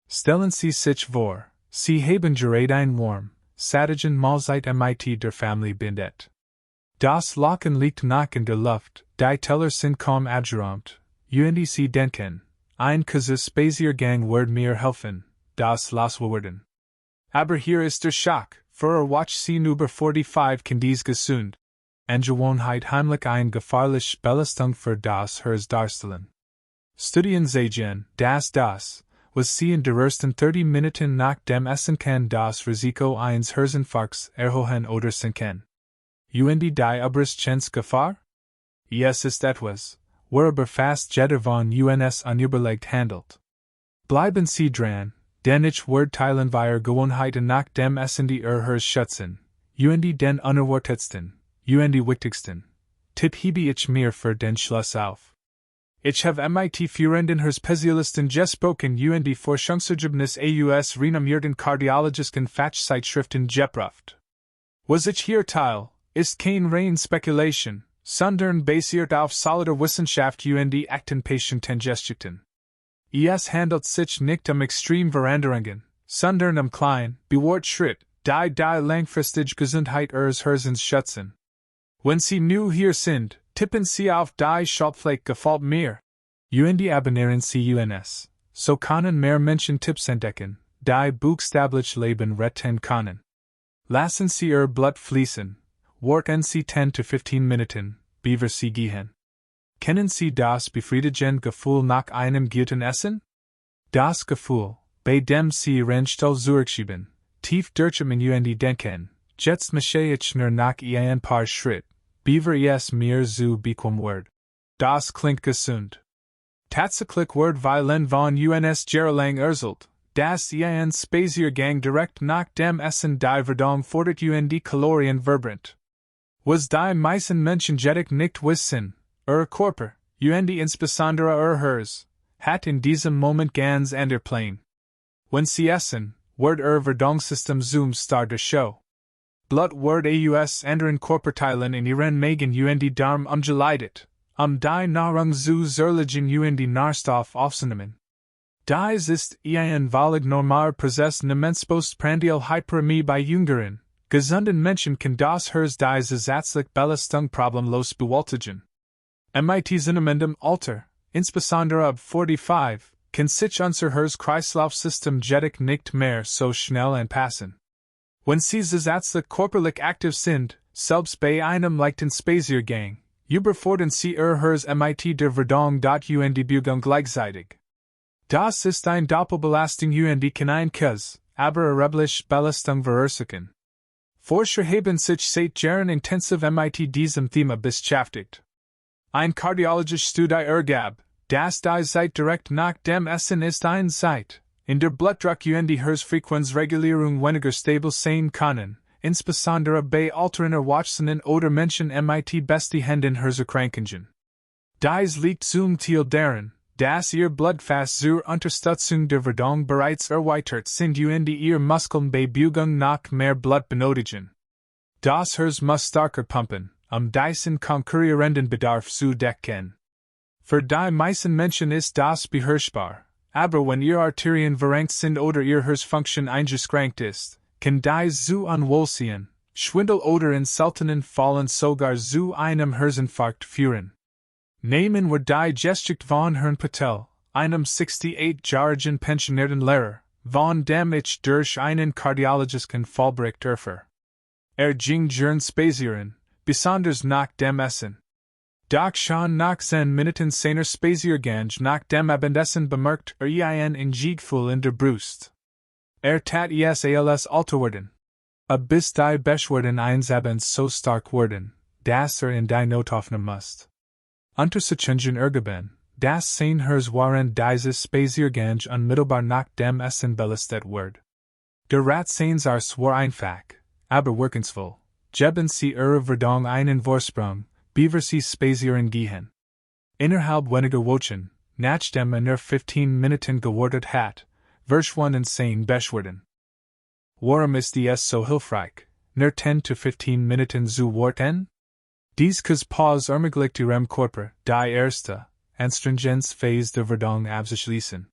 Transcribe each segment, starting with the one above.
Stellen Sie sich vor, Sie haben gerade ein warm, satigen Mahlzeit mit der Familie bindet. Das Lachen liegt nach in der Luft, die Teller sind kaum abgeräumt, und Sie denken, ein kurzes Spaziergang wird mir helfen, das loszuwerden. Aber hier ist der Schock, für Watch Sie über 45 kann dies gesund. Gewohnheit heimlich eine gefahrliche Belastung für das Herz darstellen. Studien zeigen, das, was Sie in der ersten 30 Minuten nach dem Essen kann das Risiko eines Herzinfarkts erhöhen oder senken. Und die Gefahr? Es ist etwas, worüber fast jeder von uns unüberlegt handelt. Bleiben Sie dran, denn ich werde teilen wir Gewohnheiten nach dem Essen die Herz schützen, und die den unerwartetsten, und die wichtigsten, Tipp hebe ich mir für den Schluss auf. Ich habe mit führenden Herzspezialisten gesprochen und die Forschungsergebnis aus renommierten kardiologischen Fachzeitschriften geprüft. Was ich hier teile, ist kein rein Spekulation, sondern basiert auf solider Wissenschaft und die echten Patientengeschichten. Es handelt sich nicht extrem Veränderungen, sondern klein, bewahrt Schritt, die langfristig Gesundheit Ihres Herzens schützen. Wenn Sie new hier sind, tippen Sie auf die Schaltfläche gefällt mir. Und abonnieren Sie uns, so können mehr Menschen Tipps entdecken, die buchstäblich Leben retten können. Lassen Sie Ihr Blut fließen, warten Sie 10 to 15 Minuten, bevor Sie gehen. Kennen Sie das befriedigende Gefühl nach einem guten Essen? Das Gefühl, bei dem Sie Rennstall zurückschieben, tief durchatmen und denken, jetzt mache ich nur nach ein paar Schritt, bevor es mir zu bequem wird. Das klingt gesund. Tatsächlich wird vielen von uns jahrelang erzählt, dass ein Spaziergang direkt nach dem Essen die Verdauung fordert und die Kalorien verbrennt. Was die meisten Menschen jedoch nicht wissen, Körper, und insbesondere Herz, hat in diesem Moment ganz andere Pläne. Wenn Sie essen, wird Verdauungssystem zum Star der Show. Blut wird aus anderen Körperteilen in Ihren Magen und die Darm umgeleitet, die Nahrung zu zerlegen und die Nährstoff aufzunehmen. Dies ist ein völlig normaler Prozess namens postprandial Hyperemie bei jüngeren, gesunden Menschen kann das Herz die zusätzliche Belastung problemlos bewältigen. Mit zunehmendem Alter, insbesondere ab 45, kann sich unser Herz-Kreislauf-System jedoch nicht mehr so schnell anpassen. Wenn Sie zusätzlich körperlich aktiv sind, selbst bei einem leichten Spaziergang, überfordern Sie Ihr Herz mit der Verdauung und die Bewegung gleichzeitig. Das ist eine Doppelbelastung und die kann ein aber erhebliche Belastung verursachen. Forscher haben sich seit Jahren intensiv mit diesem Thema beschäftigt. Ein kardiologische Studie ergab, dass die Zeit direkt nach dem Essen ist eine Zeit, in der Blutdruck und die Herzfrequenzregulierung weniger stabil sein können, insbesondere bei älteren Erwachsenen oder Menschen mit bestehenden Herzerkrankungen. Dies liegt zum Teil daran, dass ihr Blutfas zur Unterstützung der Verdauung bereits erweitert sind und die ihr Muskeln bei Bewegung nach mehr Blut benötigen. Das Herz muss stärker pumpen, diesen konkurrierenden Bedarf zu decken. Für die meisten Menschen ist das beherrschbar, aber wenn ihr Arterien verrenkt sind oder ihr Herzfunktion eingeschränkt ist, kann dies zu Unwohlsein, Schwindel oder in seltenen Fällen sogar zu einem Herzinfarkt führen. Nehmen wir die Geschichte von Herrn Patel, einem 68-jährigen pensionierten Lehrer, von dem ich durch einen kardiologischen Fallbericht erfuhr. Ging gern spazieren, besonders nach dem Essen. Doch schon nach 10 Minuten seiner Spaziergang nach dem Abendessen bemerkt ein Gefühl in der Brust. Tat es als alter werden. Bis die Beschwerden eines Abends so stark werden, dass in die Notaufnahme muss. Untersuchungen ergeben, dass sein Herz während dieses Spaziergang unmittelbar nach dem Essen belastet wird. Der Rat seines Arzt war einfach, aber wirkungsvoll. Geben Sie Ihre Verdauung einen Vorsprung, bevor Sie spazieren gehen. Innerhalb weniger Wochen, nachdem er 15 Minuten gewartet hat, verschwanden seine Beschwerden. Warum ist es so hilfreich, nur 10 to 15 Minuten zu warten? Dies Pause ermöglicht Ihrem Körper, die erste, Anstrengenzphase der Verdauung abzuschließen.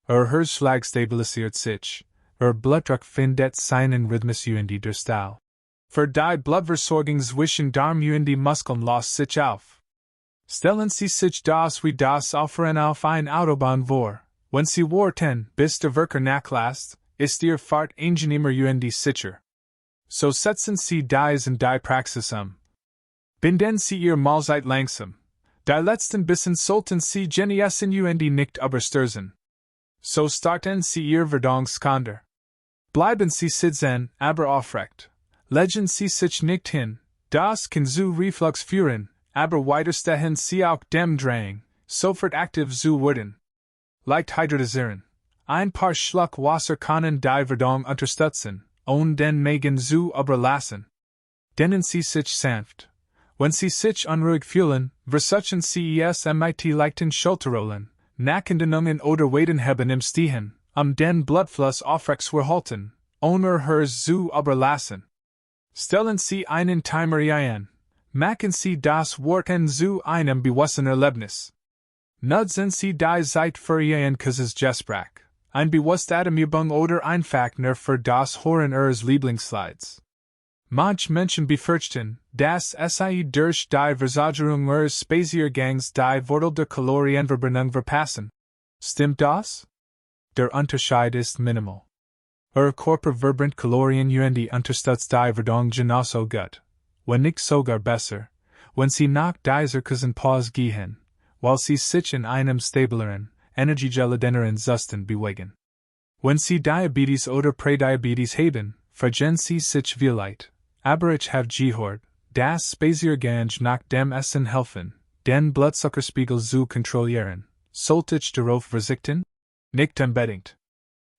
Hers slag stabilisiert sich, Blutdruck findet seinen Rhythmus und der Style. Für die Blutversorgung zwischen Darm und die Muskeln löst sich auf. Stellen Sie sich das wie das Auffahren auf ein Autobahn vor, wenn Sie warten, bis der Verkehr nachlässt, ist Ihr Fahrt angenehmer und sicher. So setzen Sie dies in die Praxis Binden Sie Ihr Mahlzeit langsam. Die letzten Bissen sollten Sie genießen und nicht überstürzen. So starten Sie Ihr Verdauungskander. Bleiben Sie sitzen, aber aufrecht. Legen Sie sich nicht hin, das kann zu Reflux führen, aber weiterstehen Sie auch dem Drang, sofort aktiv zu werden. Leicht hydratisieren. Ein paar Schluck Wasser können die Verdauung unterstützen, und den Magen zu überlassen. Dehnen Sie sich sanft. Wenn Sie sich unruhig fühlen, versuchen Sie es mit leichten Schulterrollen, Nackendehnungen oder Waden haben im Stehen, den Blutfluss aufrecht zu erhalten, ohne Hers zu überlassen. Stellen Sie einen Timer ein. Machen Sie das Warten zu einem bewussten Erlebnis. Nutzen Sie die Zeit für Ihren Gespräch, ein bewusste Atemübung oder einfach nur für das Hören Ihres Lieblingslieds. Manche Menschen befürchten, dass sie durch die Versagerung ihres Spaziergangs die Wurzel der Kalorienverbrennung verpassen. Stimmt das? Der Unterschied ist minimal. Ihr Körper verbrennt Kalorien und unterstützt die Verdauung genauso gut, wenn nicht sogar besser, wenn Sie nach dieser Pause gehen, weil Sie sich in einem stabileren, energiegeladenen Zustand bewegen. Wenn Sie Diabetes oder Prädiabetes haben, fragen Sie sich vielleicht, aber ich habe gehört, dass Spaziergang nach dem Essen helfen, den Blutzuckerspiegel zu kontrollieren. Sollte ich darauf verzichten? Nicht unbedingt.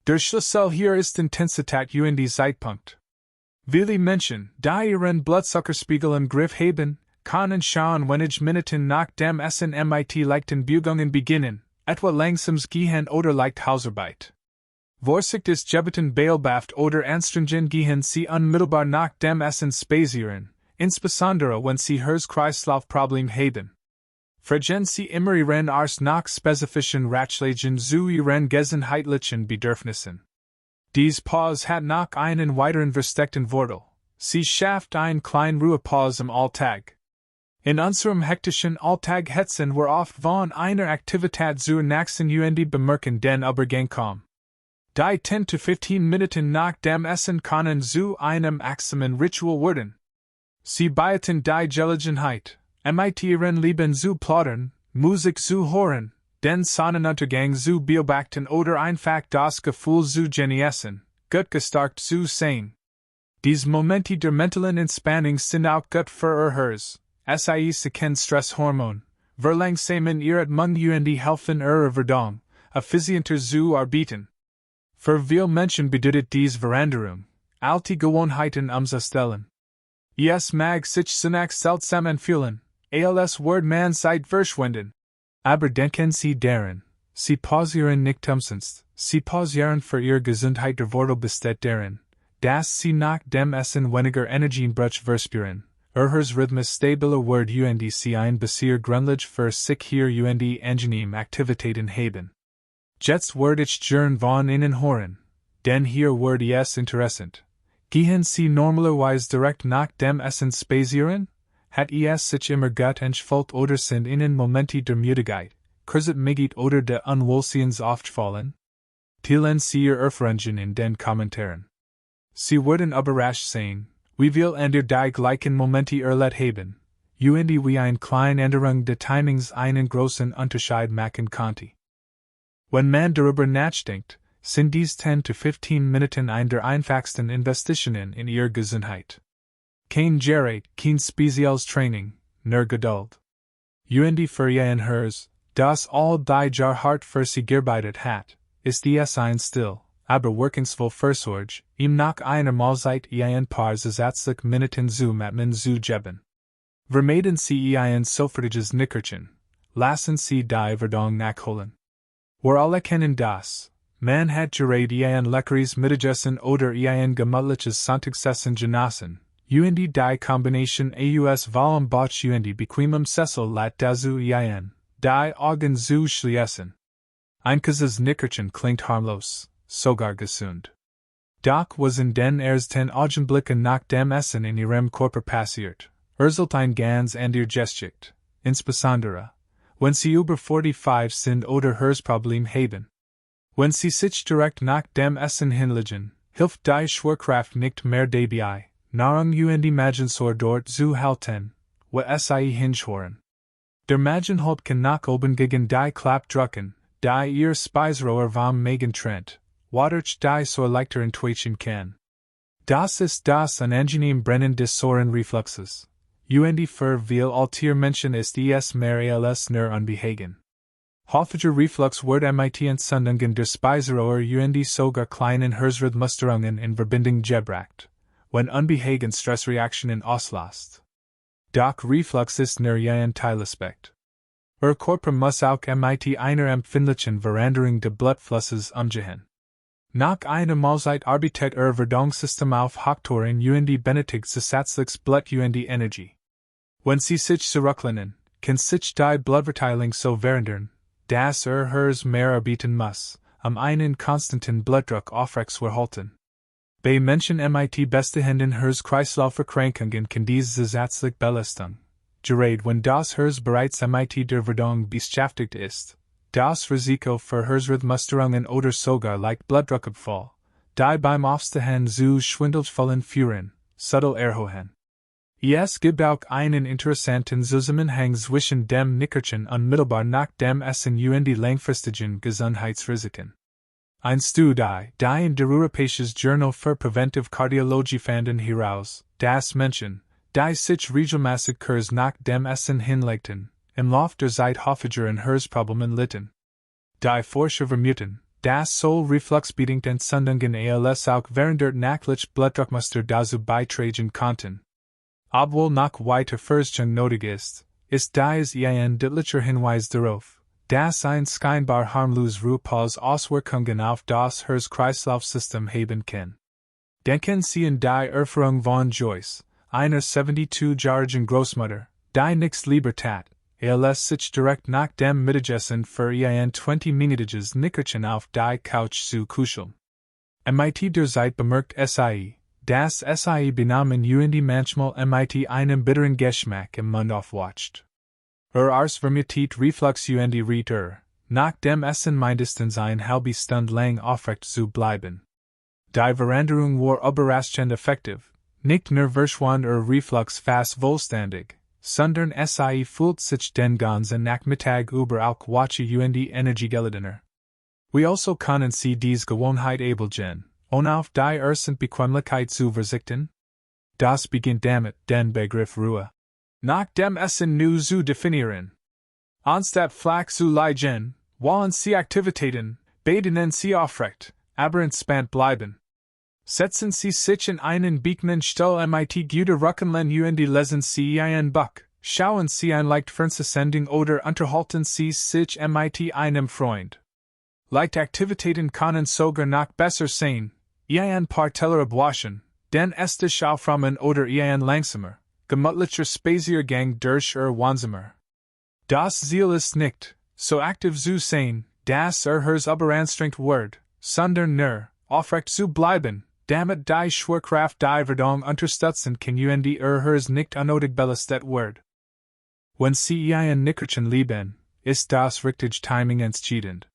Der Schlüssel hier ist Intensität und die Zeitpunkt. Viele Menschen, die ihren Blutzuckerspiegel im Griff haben, können schauen wenige Minuten nach dem Essen mit leichten Bewegungen beginnen, etwa langsames Gehen oder leicht Hausarbeit. Vorsichtig gebeten Beobacht oder anstrengend gehen Sie unmittelbar nach dem Essen spazieren, insbesondere wenn Sie Herz-Kreislauf-Problem haben. Fragen Sie immer Ihren Arzt nach spezifischen Ratschlägen zu Ihren gesundheitlichen Bedürfnissen. Dies Pause hat noch einen weiteren versteckten Vorteil. Sie schafft einen kleinen Ruhepause im Alltag. In unserem hektischen Alltag hetzen wir oft von einer Aktivität zur nächsten und bemerken den Übergang kaum. Die 10 to 15 Minuten nach dem Essen können zu einem achtsamen Ritual werden. Sie beiten die Gelegenheit, mit ihren Lieben zu plaudern, Musik zu hören, den Sonnenuntergang zu beobachten oder einfach das Gefühl zu genießen, gut gestärkt zu sein. Diese Momente der mentalen Entspannung sind auch gut für ihr Herz. Sie kennen Stresshormon, verlangsamen ihre Atmung und helfen ihrer Verdauung, effizienter zu arbeiten. Für viele Menschen bedeutet dies Veränderung, alte Gewohnheiten umzustellen. Es mag sich zunächst seltsam anfühlen, als wird man Zeit verschwenden. Aber denken Sie daran, Sie pausieren nicht umsonst, Sie pausieren für Ihre Gesundheit. Der Vorteil besteht darin, dass Sie nach dem Essen weniger Energiebrüche verspüren, Ihr Rhythmus stabiler wird und Sie ein bisschen grundlich für sich hier und angenehm Aktivitäten haben. Jetzt wird ich gern von Ihnen hören, denn hier wird es interessant. Gehen Sie normalerweise direkt nach dem Essen spazieren? Hat es sich immer gut entfallen oder sind Ihnen Momente der Müdigkeit, Kurzatmigkeit oder der Unwohlseins aufgefallen? Teilen Sie Ihre Erfahrungen in den Kommentaren. Sie werden überrascht sein, wie viel andere die gleichen Momente erlebt haben, und wie eine kleine Änderung des Timings einen großen Unterschied machen konnte. Wenn man darüber nachdenkt, sind dies 10 to 15 Minuten eine der einfachsten Investitionen in Ihre Gesundheit. Kein Gerät, kein spezielles Training, nur Geduld. Und für Ihren Herz, das all die Jahr hart für Sie gearbeitet hat, ist es ein still, aber wirkungsvoll Versorge, ihm nach einer Mahlzeit ein paar zusätzliche Minuten zu atmen zu geben. Vermeiden Sie ein sofortiges Nickerchen, lassen Sie die Verdauung nachholen. Wir alle kennen das. Man hat gerät ein leckeres Mittagessen oder ein gemütliches Sonntagsessen genossen, und die Kombination aus vollem Bauch und bequemem Sessel lat dazu die Augen zu schließen. Einkases Nickerchen klingt harmlos, sogar gesund. Doch was in den ersten Augenblicken nach dem Essen in ihrem Körper passiert, erzählt ein ganz anderer Geschichte, insbesondere, wenn sie über 45 sind oder Herzproblem haben. Wenn sie sich direkt nach dem Essen hinlegen, hilft die Schwerkraft nicht mehr dabei, Nahrung und Magensor dort zu halten, wo sie hinschwören. Der Magenhalt kann nach oben gegen die Klappe drücken, die ihr Speiseröhre vom Magen trennt, wodurch die so leichter entweichen kann. Das ist das unangenehm Brennen des Säurenrefluxes. Und für viele alter Menschen ist es mehr als nur unbehagen. Häufiger Reflux wird mit Entzündungen der Speiseröhre und sogar kleinen Herzrhythmusstörungen in Verbindung gebracht, wenn unbehagen Stressreaktionen auslöst. Doch Reflux ist nur ein Teilaspekt. Körper muss auch mit einer empfindlichen Veränderung des Blutflusses umgehen. Nach einer Mahlzeit arbeitet Verdauungssystem auf Hochtouren und benötigt zusätzliches Blut und Energie. Wenn sie sich zurücklehnen, kann sich die Blutverteilung so verändern, dass Herz mehr arbeiten muss, einen konstanten Blutdruck aufrechtzuerhalten. Bei Menschen mit bestehenden Herz-Kreislauf-Erkrankungen kann diese zusätzliche Belastung, gerade wenn das Herz bereits mit der Verdauung beschäftigt ist, das Risiko für Herzrhythmusstörungen oder sogar leicht Blutdruckabfall, die beim Aufstehen zu Schwindelfällen führen, subtil erhöhen. Es gibt auch einen interessanten Zusammenhang zwischen dem Nickerchen unmittelbar nach dem Essen und langfristigen Gesundheitsrisiken. Ein Studie, die in der Europäisches Journal für Preventive Kardiologie fanden heraus, dass Menschen, die sich regelmäßig kurz nach dem Essen hinlegten, im Lauf der Zeit häufiger an Herzproblemen litten. Die Forscher vermuten, dass refluxbedingt Entzündungen als auch während der nächtlichen Blutdruckmuster dazu beitragen konnten. Obwohl noch weiter Forschung nötig ist dies ein deutlicher Hinweis darauf, dass ein scheinbar harmlos Ruhepause Auswirkungen auf das Herz-Kreislauf-System haben kann. Denken Sie an die Erfahrung von Joyce, einer 72-jährigen Großmutter, die nichts lieber tat, als sich direkt nach dem Mittagessen für ein 20-minütiges Nickerchen auf die Couch zu kuscheln. Mit der Zeit bemerkt sie, dass sie benahmen und manchmal mit einem bitteren Geschmack im Mund aufwacht. Ars vermutet Reflux und Reiter, nach dem Essen mindestens eine halbe Stunde lang aufrecht zu bleiben. Die Veränderung war überraschend effektiv, nicht nur verschwand Reflux fast vollständig, sondern sie fühlt sich den ganzen Nachmittag über auch wache und energiegeladener. We also können Sie diese Gewohnheit abelgen, auf die ersten Bequemlichkeit zu verzichten? Das beginnt damit, den Begriff Ruhe nach dem Essen nu zu definieren. Anstatt flach zu liegen, wollen Sie Aktivitäten, bei denen Sie aufrecht, aber entspannt bleiben. Setzen Sie sich in einen bequemen Stuhl mit guter Rückenlehne und lesen Sie ein Buch, schauen Sie ein leicht Fernsehsendung oder unterhalten Sie sich mit einem Freund. Leichtaktivitäten können sogar noch besser sein, ein paar Teller abwaschen, den Esstisch aufräumen oder ein langsamer, gemütlicher Spaziergang durch Wohnzimmer. Das Ziel ist nicht, so aktiv zu sein, dass Herz überanstrengt wird, sondern nur, aufrecht zu bleiben, damit die Schwerkraft die Verdauung unterstützen kann und Herz nicht unnötig belastet wird. Wenn Sie ein Nickerchen lieben, ist das richtig Timing entscheidend.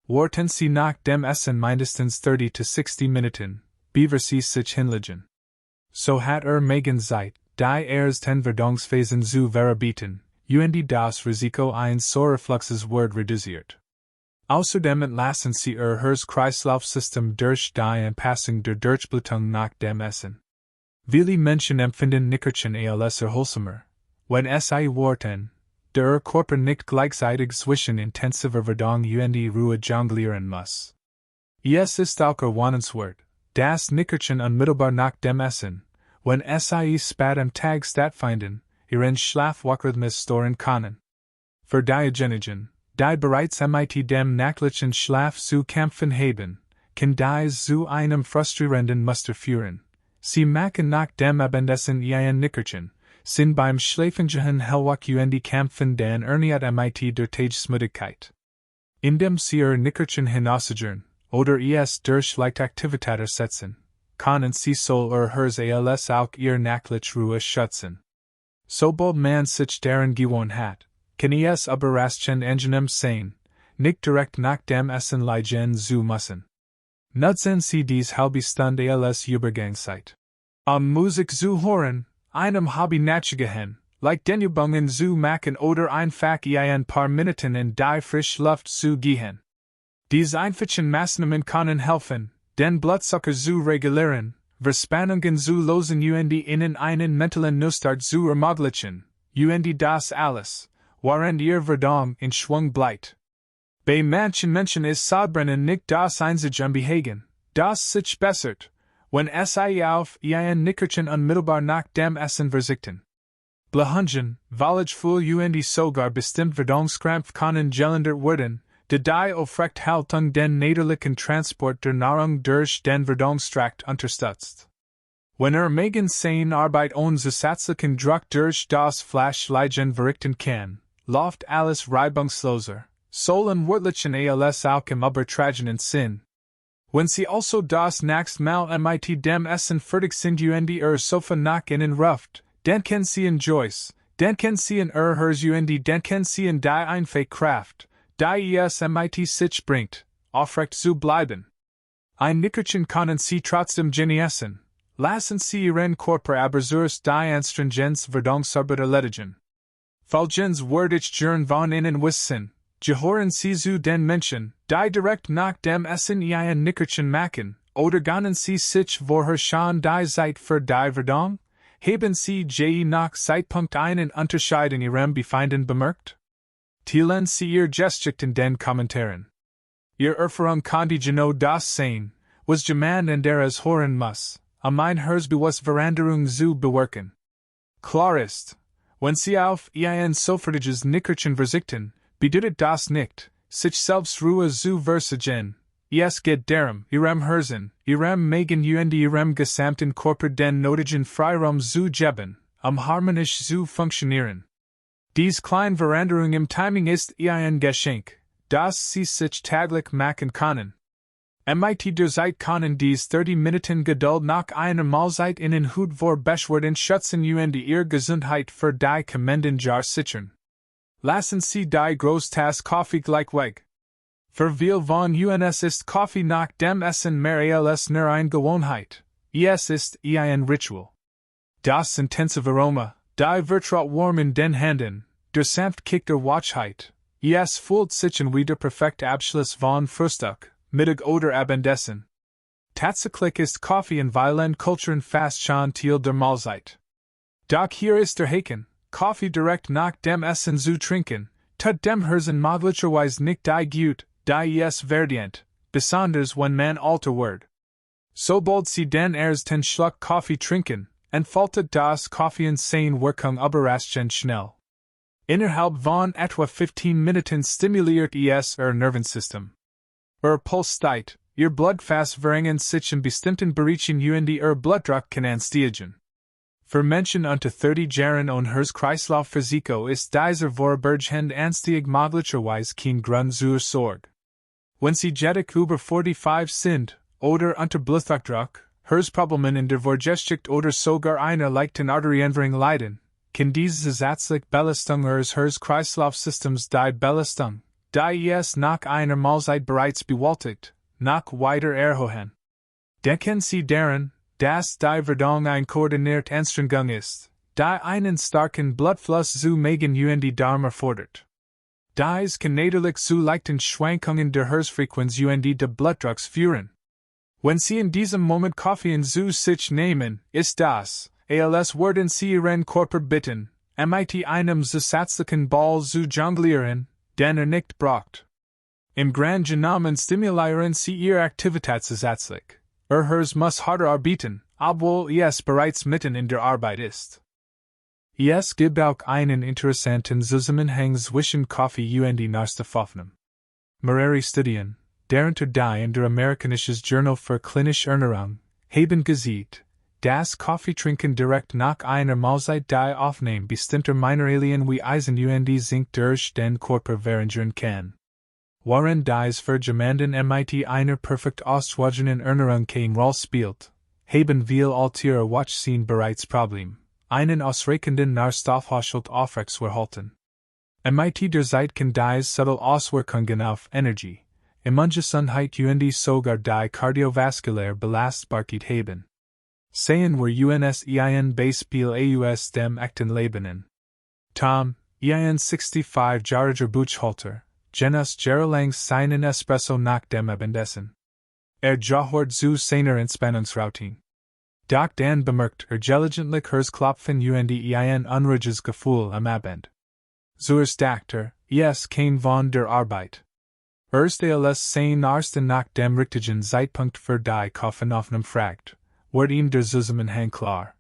Warten Sie nach dem Essen mindestens 30 to 60 Minuten, bevor Sie sich hinlegen. So hat Magen Zeit, die ersten Verdauungsphasen zu verarbeiten, und das Risiko eines Refluxes wird reduziert. Außerdem entlassen Sie Herz-Kreislauf-System durch die Anpassung der Durchblutung nach dem Essen. Viele Menschen empfinden Nickerchen als erholsamer, wenn sie warten, der Körper nicht gleichzeitig zwischen intensiver Verdauung und Ruhe jonglieren muss. Es ist auch erwähnenswert, dass Nickerchen unmittelbar nach dem Essen, wenn sie spät am Tag stattfinden, ihren Schlafrhythmus stören können. Für diejenigen, die bereits mit dem nächtlichen Schlaf zu kämpfen haben, kann dies zu einem frustrierenden Muster führen. Sie machen nach dem Abendessen ein Nickerchen, sind beim Schlafengehen hellwach und kämpfen dann erneut mit der Tagesmüdigkeit. In dem sie Nickerchen hinausgehen, oder durch Leichtaktivitater setzen, können sie soll hers als auch ihr Nachlich Ruhe schützen. Sobald man sich daran gewohnt hat, kann es überraschend angenehm sein, nicht direkt nach dem Essen liegen zu müssen. Nutzen Sie dies halbe Stunde als Übergangszeit. Musik zu hören, einem Hobby nachgehen, like den Übungen zu machen oder einfach ein paar Minuten in die frische Luft zu gehen. Dies einfachen Maßnahmen können helfen, den Blutzucker zu regulieren, Verspannungen zu lösen und Ihnen einen mentalen Neustart zu ermöglichen, und das alles, während Ihr Verdauung in Schwung bleibt. Bei Menschen ist Sabrennen nicht das einzige Behagen, das sich bessert, wenn es auf ein Nickerchen unmittelbar nach dem Essen verzichten. Blehungen, weil und sogar bestimmt Verdauungskrampf können gelindert werden, die Aufrechthaltung den näderlichen Transport der Nahrung durch den Verdauungstrakt unterstützt. Wenn Magen seine Arbeit ohne zusätzlichen Druck durch das Fleisch liegen verrichten kann, läuft alles reibungsloser, sollen wörtlichen als auch im übertragenen Sinn. Wenn Sie also das nächste Mal mit dem Essen fertig sind und Sofa nach innen ruft, denken Sie in Joyce, denken Sie in Herz und denken Sie in die einfache Kraft, die es mit sich bringt, aufrecht zu bleiben. Ein Nickerchen können Sie trotzdem genießen, lassen Sie Ihren Körper aber zuerst die Anstrengenz Verdauungsarbeit erledigen. Folgendes werde ich gern von Ihnen wissen. Gehören Sie zu den Menschen, die direkt nach dem Essen ein Nickerchen machen, oder gönnen Sie sich vorher schon die Zeit für die Verdauung? Haben Sie je nach Zeitpunkt einen Unterschied in Ihrem Befinden bemerkt? Teilen Sie Ihr Geschichte in den Kommentaren. Ihr Erfahrung könnte genau das sein, was jemand anderes hören muss, mein Herzbewusst Veränderung zu bewirken. Klar ist, wenn Sie auf ein sofortiges Nickerchen verzichten, bedeutet das nicht, sich selbst Ruhe zu versagen. Es geht darum, Ihrem Herzen, Ihrem Magen und Ihrem gesamten Körper den nötigen Freiraum zu geben, harmonisch zu funktionieren. Dies kleine Veränderung im Timing ist ein Geschenk, das Sie sich täglich machen können. Mit der Zeit können dies 30 Minuten Geduld nach einer Mahlzeit in Hut vor beschwerden schützen und Ihre Gesundheit für die kommenden Jahre sichern. Lassen Sie die Großtasse Kaffee gleich weg. Für viele von uns ist Kaffee nach dem Essen mehr als nur eine Gewohnheit. Es ist ein Ritual. Das intensive Aroma, die vertraut warm in den Händen, der sanft Kick der Wachheit. Es fühlt sich wie der perfekte Abschluss von Frühstück, Mittag oder Abendessen. Tatsächlich ist Kaffee in vielen Kulturen fast schon Teil der Mahlzeit. Doch hier ist der Haken. Kaffee direkt nach dem Essen zu trinken, tut dem Herzen möglicherweise nicht die gut, die es verdient, besonders wenn man älter wird. Sobald Sie den ersten Schluck Kaffee trinken, entfaltet das Koffein seine Wirkung überraschend schnell. Innerhalb von etwa 15 Minuten stimuliert es Ihr Nervensystem. Ihr Puls steigt, Ihr Blutfast verringert sich in bestimmten Bereichen und Ihr Blutdruck kann ansteigen. Für Menschen unter 30 Jahren und Herz-Kreislauf-Risiko ist dieser vorübergehende Anstieg möglicherweise kein Grund zur Sorge. Wenn Sie jedoch über 45 sind, oder unter Bluthochdruck, Herzproblemen in der Vorgeschichte oder sogar einer leichten Arterienverringerung leiden, kann diese zusätzliche Belastung Ihres Herz-Kreislauf-Systems die Belastung, die es nach einer Mahlzeit bereits bewältigt, noch weiter erhöhen. Denken Sie daran, dass die Verdauung eine koordinierte Anstrengung ist, die einen starken Blutfluss zu Magen und die Darm erfordert. Dies kann natürlich zu leichten Schwankungen der Herzfrequenz und des Blutdrucks führen. Wenn Sie in diesem Moment Koffein zu sich nehmen, ist das, als würden Sie Ihren Körper bitten, mit einem zusätzlichen Ball zu jonglieren, den nicht braucht. Im Grunde genommen stimulieren Sie Ihre Aktivität zusätzlich. Herz muss harder arbeiten, obwohl es bereits mitten in der Arbeit ist. Es gibt auch einen interessanten Zusammenhang zwischen Kaffee und Nahrstoffaufnahme. Mehrere Studien, darunter die in der Amerikanisches Journal für klinische Ernährung, haben gezeigt, dass Kaffeetrinken direkt nach einer Mahlzeit die Aufnahme bestimmter Mineralien wie Eisen und Zink durch den Körper verringern kann. Waren dies für jemanden mit einer perfekt ausgewogenen Ernährung kein Rolle spielt, haben wir altiere Watchsehen bereits Problem, einen ausreichenden Nährstoffhaushalt aufrechtzuerhalten. Mit der Zeit kann dies subtle Auswirkungen auf Energie, Immungesundheit und sogar die kardiovaskuläre Belastbarkeit haben. Sehen wir uns ein Beispiel aus dem echten Leben. Tom, ein 65-jähriger Buchhalter, genießt jahrelang seinen Espresso nach dem Abendessen. Gehört zu seiner Entspannungsroutine. Doch dann bemerkt gelegentlich Herzklopfen und ein unruhiges Gefühl am Abend. Zuerst dachte es kein von der Arbeit. Erst als sein Arzt nach dem richtigen Zeitpunkt für die Kaffeeaufnahme fragt, wird ihm der Zusammenhang klar.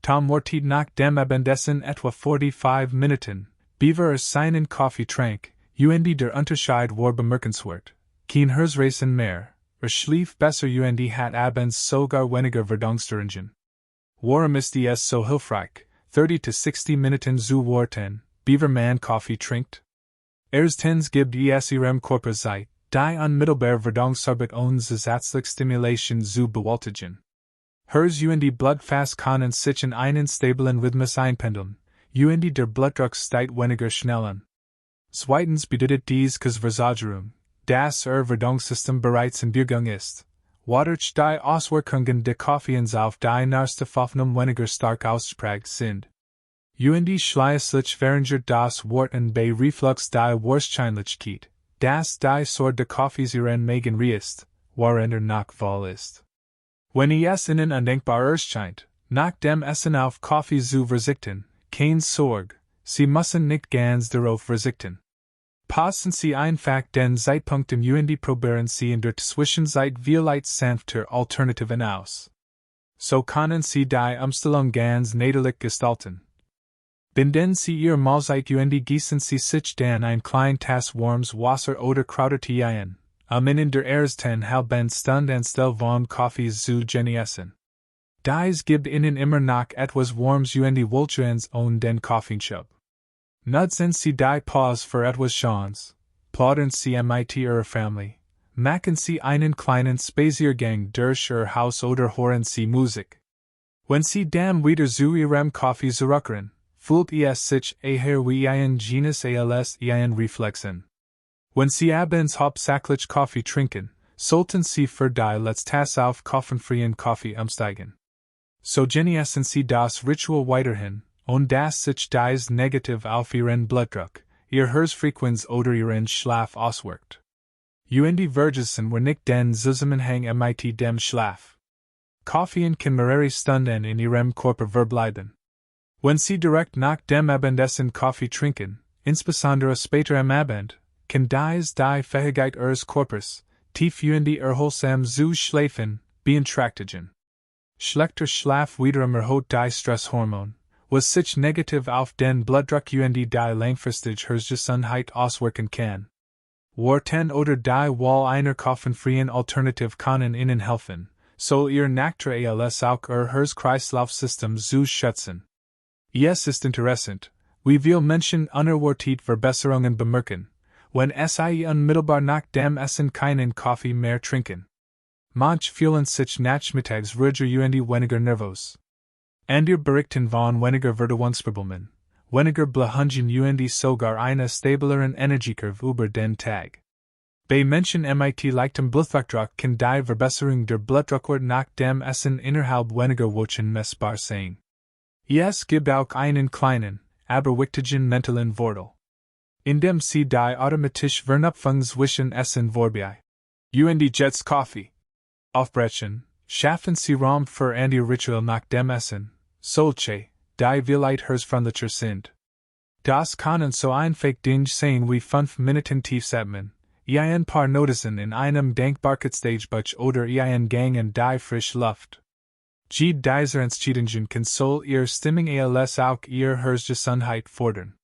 Tom wartet nach dem Abendessen etwa 45 Minuten, bevor seinen Kaffee trank, und der Unterschied war bemerkenswert. Kein Herzrasen mehr, schlief besser und hat abends sogar weniger Verdauungsstörungen. Warum ist es so hilfreich, 30 to 60 Minuten zu warten, bevor man Kaffee trinkt? Erstens gibt es ihrem Körper Zeit, die unmittelbare Verdauungsarbeit und zusätzliche Stimulation zu bewältigen. Herz und Blutfast können sich in einen stablen Rhythmus einpendeln, und der Blutdruck steigt weniger schnell an. Zweitens bedeutet dies Versagerung, dass Verdauungssystem bereits in Bewegung ist, wodurch die Auswirkungen des Koffeins auf die Nährstoffaufnahme weniger stark ausgeprägt sind. Und schließlich verringert das Warten bei Reflux die Wahrscheinlichkeit, dass die Sorte des Kaffees ihren Magen reißt, während Nachwahl ist. Wenn es Ihnen undenkbar erscheint, nach dem Essen auf Kaffee zu verzichten, keine Sorge, Sie müssen nicht ganz darauf verzichten. Passen Sie einfach den Zeitpunkt im und probieren Sie in der Zwischenzeit vielleicht sanfter Alternativen aus. So können Sie die Umstellung ganz niedrig gestalten. Binden Sie Ihr Mahlzeit und gießen Sie sich dann ein klein Tass warmes Wasser oder Kräutertee ein, in der ersten halben Stunde anstelle von Kaffee zu genießen. Dies gibt Ihnen immer noch etwas Warmes und Wohltuends und den Koffeinschub. Nutzen Sie die Pause für etwas Schönes, plaudern Sie mit Ihrer Familie, machen Sie einen kleinen Spaziergang durch Ihr Haus oder hören Sie Musik. Wenn Sie dann wieder zu Ihrem Kaffee zurückkehren, fühlt es sich eher wie ein Genus als ein Reflexen. Wenn Sie abends hauptsächlich Kaffee trinken, sollten Sie für die letzte Tasse auf koffeinfreien Kaffee umsteigen. So genießen Sie das Ritual weiterhin, und das sich dies negativ auf Ihren Blutdruck, Ihr Herzfrequenz oder Ihren Schlaf auswirkt. Und vergessen wir nicht den Zusammenhang mit dem Schlaf. Koffein kann mehrere Stunden in Ihrem Körper verbleiben. Wenn Sie direkt nach dem Abendessen Kaffee trinken, insbesondere später am Abend, kann dies die Fähigkeit Ihres Körpers, tief und erholsam zu schlafen, beeinträchtigen. Schlechter Schlaf wiederum erhöht die Stresshormone, was sich negativ auf den Blutdruck und die langfristige Herzgesundheit auswirken kann. Warten oder die Wahl einer koffeinfreien Alternative können Ihnen helfen, so Ihr Nachteil als auch Ihr Herz-Kreislauf-System zu schützen. Es ist interessant, wie viele Menschen unerwartet Verbesserungen bemerken, wenn sie unmittelbar nach dem Essen keinen Kaffee mehr trinken. Manche fühlen sich nachmittags ruhiger und weniger nervös. Andere berichten von weniger Verdauungsproblemen, weniger Bluthochdruck und sogar einer stabileren Energiekurve über den Tag. Bei Menschen mit leichtem Bluthochdruck kann die Verbesserung der Blutdruckwert nach dem Essen innerhalb weniger Wochen messbar sein. Es gibt auch einen kleinen, aber wichtigen mentalen Vorteil. Indem Sie die automatische Vernupfung zwischen Essen vorbei und jetzt Kaffee aufbrechen, schaffen Sie Raum für ein Ritual nach dem Essen, solche, die vielleicht herzfreundlicher sind. Das können so einfach Dinge sein wie 5 Minuten Tiefatmen, ein paar Notizen in einem Dankbarkeitsstagebuch oder ein Gang in die frische Luft. Dieser Entscheidungen kann soll Ihr Stimmung als auch Ihr Herzgesundheit fordern.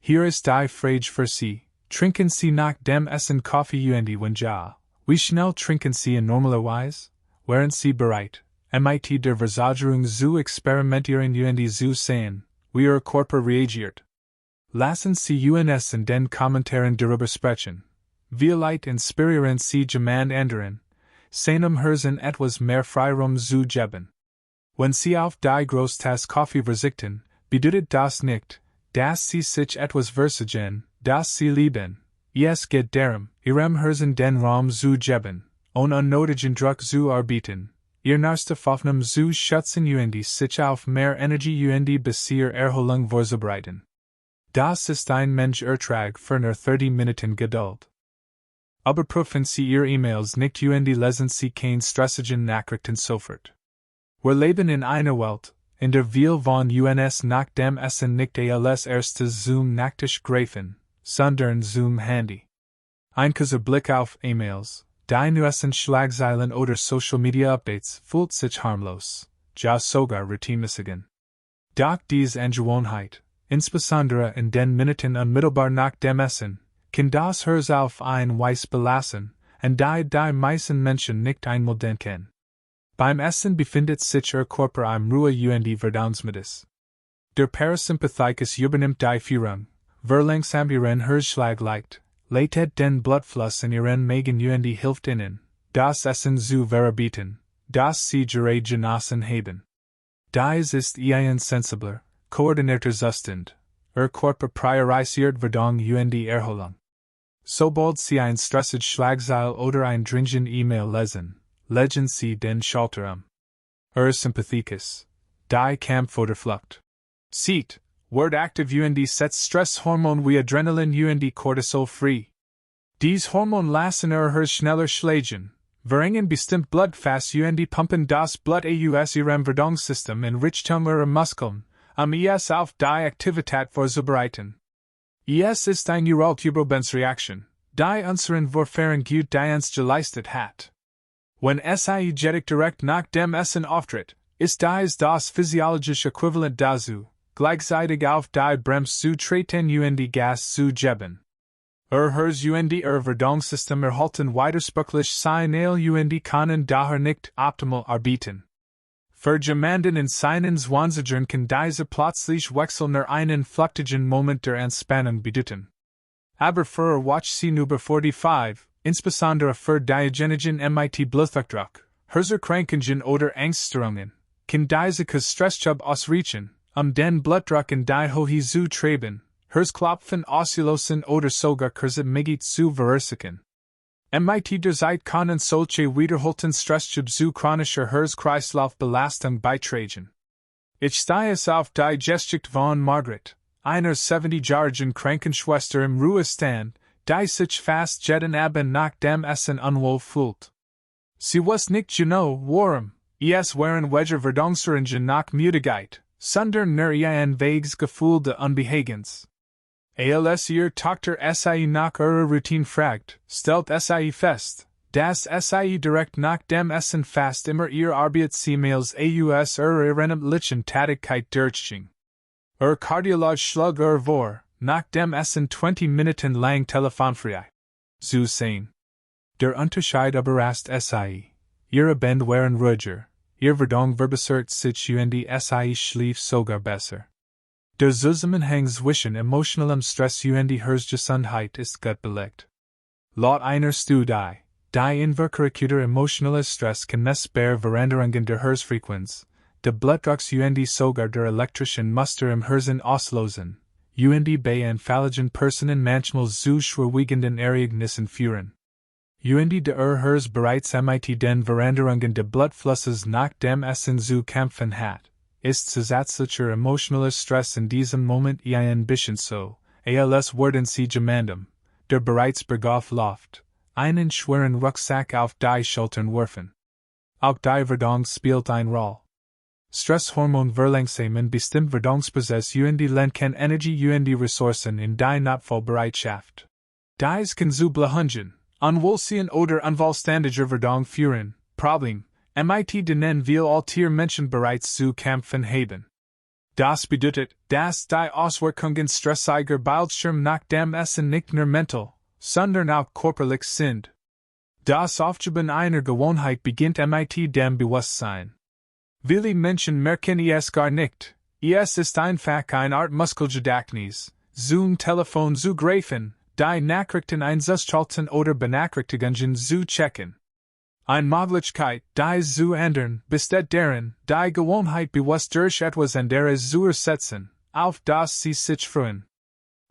Hier ist die Frage für Sie, trinken Sie nach dem Essen Kaffee und wenn ja, wie schnell trinken Sie normalerweise? Wären Sie bereit, mit der Versagerung zu experimentieren und zu sehen, wie Ihr Körper reagiert? Lassen Sie uns in den Kommentaren darüber sprechen. Vielite inspirieren sie jemand anderen, seinem Herzen etwas mehr Freiraum zu geben. Wenn sie auf die Großtas Kaffee verzichten, bedeutet das nicht, dass sie sich etwas versagen, das sie lieben. Es geht darum, ihrem Herzen den Raum zu geben, ohne unnötigen Druck zu arbeiten, ihr Nahrstoffaufnahme zu schützen und sich auf mehr Energie und bessere Erholung vorzubereiten. Das ist ein Mensch Ertrag für nur 30 Minuten Geduld. Überprüfen Sie Ihre E-Mails nicht und lesen Sie keine stressigen Nachrichten sofort. Wir leben in einer Welt, in der wir von uns nach dem Essen nicht als erstes zum Nachttisch greifen, sondern zum Handy. Ein kurzer Blick auf E-Mails, die neuesten Schlagzeilen oder Social Media Updates fühlt sich harmlos, ja sogar routinemäßig. Doch diese Angewohnheit, insbesondere in den Minuten unmittelbar nach dem Essen, kann das Herz auf ein Weise belassen, und die meisten Menschen nicht einmal denken. Beim Essen befindet sich ihr Körper im Ruhe und Verdauungsmodus. Der Parasympathikus übernimmt die Führung, verlangsamt ihren Herzschlag leicht, leitet den Blutfluss in ihren Magen und hilft ihnen, das Essen zu verarbeiten, das sie gerade genossen haben. Dies ist ein sensibler, koordinierter Zustand. Ihr Körper priorisiert Verdauung und Erholung. Sobald Sie ein stressiges Schlagzeil oder ein dringend E-Mail lesen, legen Sie den Schalter um. Ihr Sympathikus, die Kampf oder Flucht. Seht, wird aktiv und setzt Stresshormon wie Adrenalin und Cortisol frei. Dies Hormon lassen Ihr Herz schneller schlagen, verringern bestimmt Blutfast und pumpen das Blut aus Ihrem Verdauungssystem in Richtung Ihrer Muskeln, es auf die Aktivität vorzubereiten. Es ist eine Überlebensreaktion, die unseren Vorfahren gut Dienst geleistet hat. Wenn sie direkt nach dem Essen auftritt, ist dies das physiologische Äquivalent dazu, gleichzeitig auf die Bremse zu treten und Gas zu geben. Herz und ihr Verdauungssystem erhalten widersprüchlich sein und können daher nicht optimal arbeiten. Für jemanden in seinen Zwanzigern kann diese plötzlich Wechsel nur einen flüchtigen Moment der Entspannung bedeuten. Aber für Watch Sie über 45, insbesondere für diejenigen mit Bluthochdruck, Herzerkrankungen oder Angststörungen, kann diese Stressschub ausreichen, den Blutdruck in die Höhe zu treiben, Herzklopfen auszulösen oder sogar kurzatmig zu verursachen. Der Zeit können solche wiederholten Stressschub zu chronischer Herz-Kreislauf-Belastung beitragen. Ich stehe es auf die Geschichte von Margaret, einer 70-jährigen Krankenschwester im Ruhestand, die sich fast jeden Abend nach dem Essen unwohl fühlt. Sie weiß nicht genau, warum, es waren wegen Verdauungsstörungen nach Müdigkeit, sondern nur ein vages Gefühl des Unbehagens. Als ihr Tochter sie nach ihrer Routine fragt, stellt sie fest, dass sie direkt nach dem Essen fast immer ihr Arbeits-E-Mails aus ihrer ehrenamtlichen Tätigkeit durchging. Ihr Kardiologe schlug ihr vor, nach dem Essen 20 Minuten lang telefonfrei zu sein. Der Unterschied überrascht sie. Ihre Bände waren ruhiger, ihr Verdauung verbessert sich und sie schlief sogar besser. Der Zusammenhang zwischen emotionalem Stress und Herzgesundheit ist gut belegt. Laut einer Studie, die inverkirikuter emotionaler Stress kann messbare Veränderungen der Herzfrequenz, der Blutdrucks und sogar der elektrischen Muster im Herzen auslösen, und bei anfälligen Personen manchmal zu schwerwiegenden Ereignissen führen. Und der Herz bereits mit den Veränderungen des Blutflusses nach dem Essen zu kämpfen hat, ist zusätzlicher emotionaler Stress in diesem Moment ein bisschen so, als würden Sie jemandem, der bereits bergauf läuft, einen schweren Rucksack auf die Schultern werfen. Auch die Verdauung spielt eine Rolle. Stresshormon verlangsamen bestimmt Verdauungsprozess und lenken Energie und Ressourcen in die Notfallbereitschaft. Dies kann zu Blutungen, Unwohlsein oder unvollständiger Verdauung führen, Problem, denen wir altier Menschen bereits zu kämpfen haben. Das bedeutet, dass die Auswirkungen stressiger Bildschirm nach dem Essen nicht nur mental, sondern auch körperlich sind. Das Aufgeben einer Gewohnheit beginnt mit dem Bewusstsein. Viele Menschen merken es gar nicht, es ist einfach eine Art Muskelgedächtnis, zum Telefon zu greifen, die Nachrichten einsatzschalten oder Benachrichtigungen zu checken. Eine Möglichkeit, die zu ändern, besteht darin, die Gewohnheit bewusst durch etwas anderes zu ersetzen, auf das Sie sich freuen.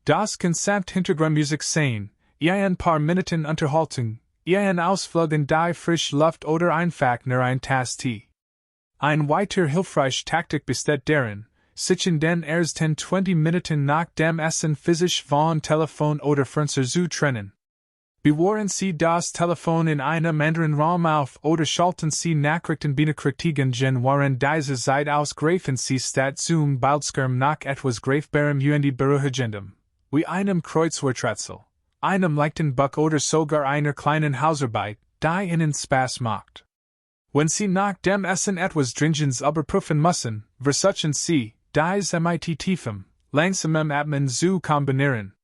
Das kann samt Hintergrundmusik sein, ein paar Minuten Unterhaltung, ein Ausflug in die frische Luft oder einfach nur ein Tass Tee. Ein weiter hilfreich Taktik besteht darin, sich in den ersten 20 Minuten nach dem Essen physisch von Telefon oder Fernseher zu trennen. Bewahren Sie das Telefon in einem anderen Raum auf oder schalten Sie Nachrichtenbenachrichtigungen während dieser Zeit aus. Greifen Sie statt zum Bildschirm nach etwas Greifbarem und Beruhigendem, wie einem Kreuzworträtsel, einem leichten Buch oder sogar einer kleinen Hausarbeit, die Ihnen Spaß macht. Wenn Sie nach dem Essen etwas Dringendes überprüfen müssen, versuchen Sie, dies mit tiefem, langsamem Atmen zu kombinieren.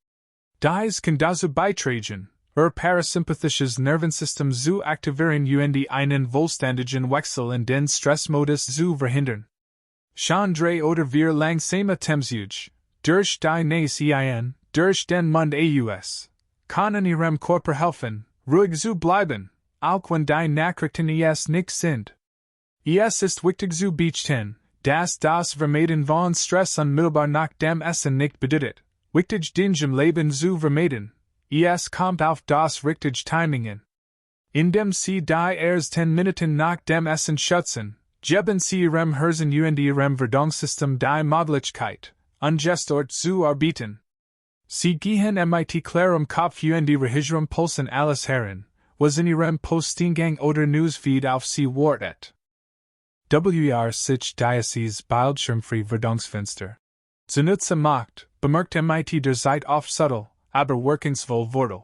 Dies kann dazu beitragen, parasympathisches Nervensystem zu aktivieren und einen vollständigen Wechsel in den Stressmodus zu verhindern. Schon 3 oder 4 langsame Atemzüge, durch die Nase durch den Mund aus, können Ihrem Körper helfen, ruhig zu bleiben, auch wenn die Nachrichten nicht sind. Es ist wichtig zu beachten, dass das Vermeiden von Stress unmittelbar nach dem Essen nicht bedeutet, wichtig Dinge Leben zu vermeiden. Es kommt auf das richtige Timing an. Indem Sie die ersten Minuten nach dem Essen schützen, geben Sie Ihrem Herzen und Ihrem Verdauungssystem die Möglichkeit, ungestört zu arbeiten. Sie gehen mit klarem Kopf und ruhigerem Puls an alles heran, was in Ihrem Postingang oder Newsfeed auf Sie wartet. Sich dieses bildschirmfrei Verdauungsfenster zunutze macht, bemerkt mit der Zeit oft subtle, aber wirkungsvoll Worte.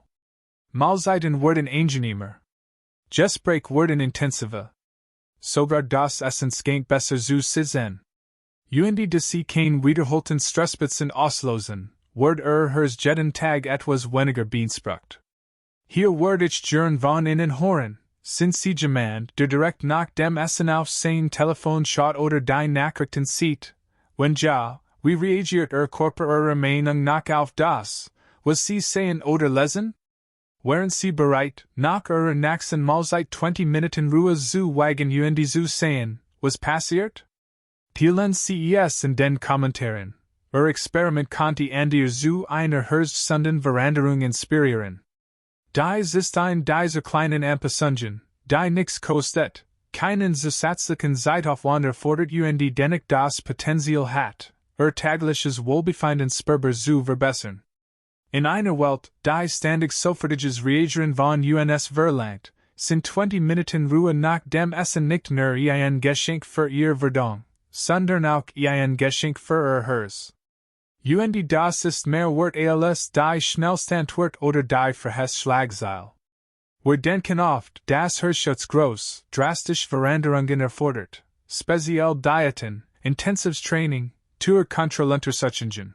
Mahlzeiten werden angenehmer. Gespräche werden intensiver. Sogar das Essen schmeckt besser zu sein. Und dass Sie kein wiederholten Stressspitzen auslösen, wird Herz jeden Tag etwas weniger beansprucht. Hier wird ich Journal von Ihnen hören, sind Sie jemand, der direkt nach dem Essen auf sein Telefon schaut oder die Nachrichten sieht? Wenn ja, wie reagiert Körper Meinung nach auf das, was Sie sehen oder lesen? Wären Sie bereit, nach nächsten Mahlzeit 20 Minuten Ruhe zu wagen und zu sehen, was passiert? Teilen Sie es in den Kommentaren. Experiment könnte andere zu einer herzzündenden Veränderung inspirieren. Dies ist ein dieser kleinen Anpassungen, die nichts kostet, keinen zusätzlichen Zeitaufwand erfordert und dennoch das Potenzial hat, tägliches Wohlbefinden spürbar zu verbessern. In einer Welt, die ständig sofortiges Reagieren von uns verlangt, sind 20 Minuten Ruhe nach dem Essen nicht nur ein Geschenk für Ihr Verdauung, sondern auch ein Geschenk für Ihr Herz. Und das ist mehr wert als die schnellste Antwort oder die Verhältnisschlagzeil. Wir denken oft, dass Herzschutz groß, drastische Veränderungen erfordert, speziell Diäten, intensives Training, zur Kontrolluntersuchungen.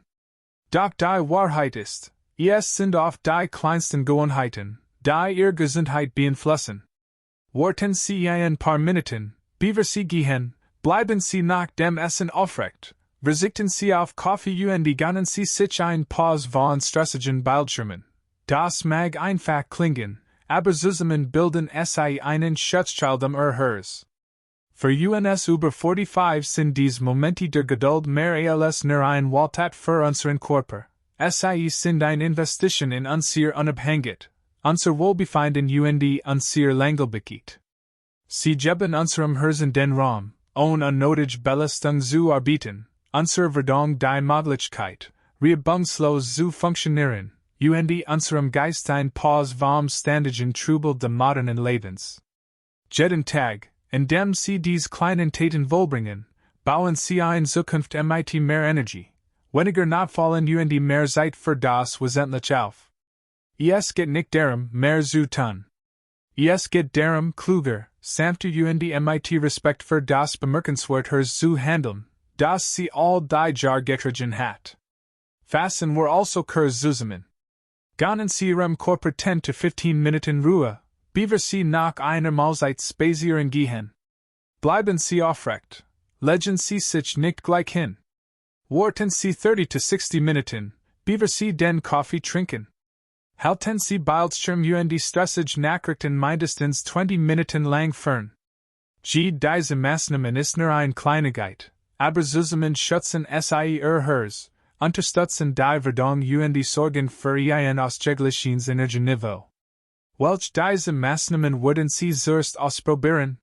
Doch die Wahrheit ist, es sind oft die kleinsten Gewohnheiten, die Ihre Gesundheit beeinflussen. Warten Sie ein paar Minuten, bevor Sie gehen, bleiben Sie nach dem Essen aufrecht, verzichten Sie auf Kaffee und gönnen Sie sich ein Pause von stressigen Bildschirmen. Das mag einfach klingen, aber zusammen bilden es einen Schutzschirm Herz. Für uns über 45 sind dies Momente der Geduld mehr als nur ein Wohltat für unseren Körper. Sind eine Investition in unsere Unabhängigkeit, unser Wohlbefinden und unsere Langlebigkeit. Sie geben unserem Herzen den Raum, unnötige Belastung zu arbeiten, unsere Verdauung die Möglichkeit, reibungslos zu funktionieren, und unserem Geist ein Pause vom ständigen Trubel des modernen Lebens. Jeden Tag, indem Sie dies kleinen Taten vollbringen, bauen Sie eine Zukunft mit mehr Energie, weniger Notfallen und mehr Zeit für das Wesentliche auf. Es geht nicht darum, mehr zu tun. Es geht darum, kluger, sanfter und mit Respekt für das Bemerkenswerte zu handeln, das Sie all die Jahre getragen hat. Fassen wir also Kurs zusammen. Gönnen Sie Ihrem Körper 10 to 15 Minuten Ruhe, bevor Sie nach einer Mahlzeit spazieren gehen. Bleiben Sie aufrecht, legen Sie sich nicht gleich hin. Warten Sie 30 to 60 Minuten, bevor Sie den Kaffee trinken. Halten Sie Bildschirm und Stressage Nachrichten mindestens 20 Minuten lang fern. G. Diese Maßnahmen ist nur eine Kleinigkeit, aber zusammen schützen sie Ihr Herz, unterstützen die Verdauung und sorgen für ein ausgeglichenes Energieniveau. Welche diese Maßnahmen würden Sie zuerst ausprobieren?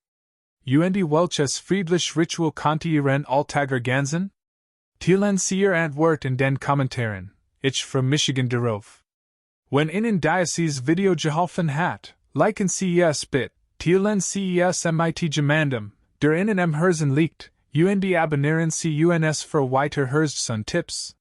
Und welches friedlich Ritual könnte Ihren Alltag ergänzen? Teilen Sie Ihr Antwort in den Kommentaren. Ich from Michigan darauf. Wenn Ihnen dieses Video geholfen hat, liken Sie es bitte, teilen Sie es mit jemandem, der Ihnen am Herzen liegt, und abonnieren Sie uns für weitere Herzen Tipps.